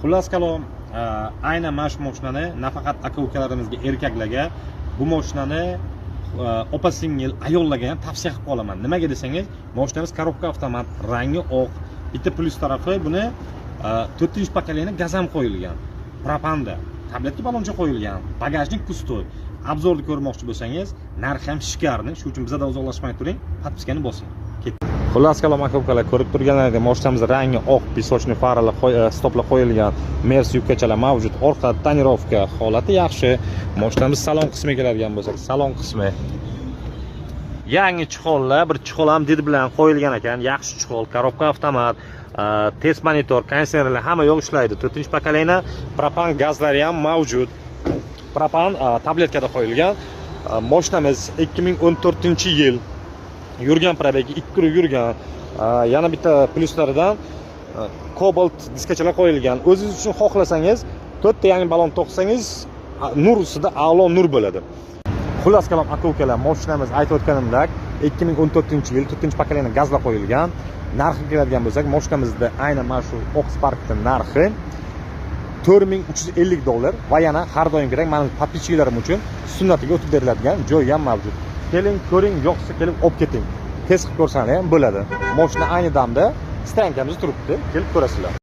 Xullas kalom, aynan mana shu mashinani nafaqat aka-ukalarimizga, erkaklarga bu mashinani opa-singil ayollarga ham tavsiya qilib qolaman. Nimaga desangiz, mashinamiz korobka avtomat, rangi oq. Bitta plyus tarafi buni 4-pokoleniya gaz ham qo'yilgan. Propanda, tabletga baloncha qo'yilgan. Bagajnik pustoy. Obzorni ko'rmoqchi bo'lsangiz, narxi ham shkarni. Shuning uchun bizdan uzoqlashmay turing, podpiskani bosing. Xullas kalom aka-ukalar, ko'rib turganlaringizdek mashinamiz rangi oq, pisochni faralar, stoplar qo'yilgan, Mers yubkachalar mavjud, orqa tonirovka holati yaxshi. Mashinamiz salon qismiga keladigan bo'lsak, salon qismi yangi chixollar, bir chixol ham did bilan qo'yilgan ekan, yaxshi chixol, korobka avtomat, test monitor, kondisionerlar hamma yo'q ishlaydi. 4-pokoleniya propan gazlari ham mavjud. Propan tabletkada qo'yilgan. Mashinamiz 2014-yil yurgan probegi 2 kun yurgan. Yana bitta plyuslaridan Cobalt diskachalar qo'yilgan. O'zingiz uchun xohlasangiz 4 ta yangi balon to'qsangiz nur ustida a'lo nur bo'ladi. Xullas kalom aka-ukalar, mashinamiz aytib o'tganimdek 2014-yil 4-pokoleniya gazlar qo'yilgan. Narxiga keladigan bo'lsak, mashinamizda aynan mana shu Oxsparkning narxi $4350 va yana har doimgidek mana podpischiklarim uchun sunnatiga o'tib beriladigan joy ham mavjud. Keling, ko'ring, yo'qsa kelib olib keting. Test qilib ko'rsangiz ham bo'ladi. Mashina ayni damda stankamizda turibdi, kelib ko'rasizlar.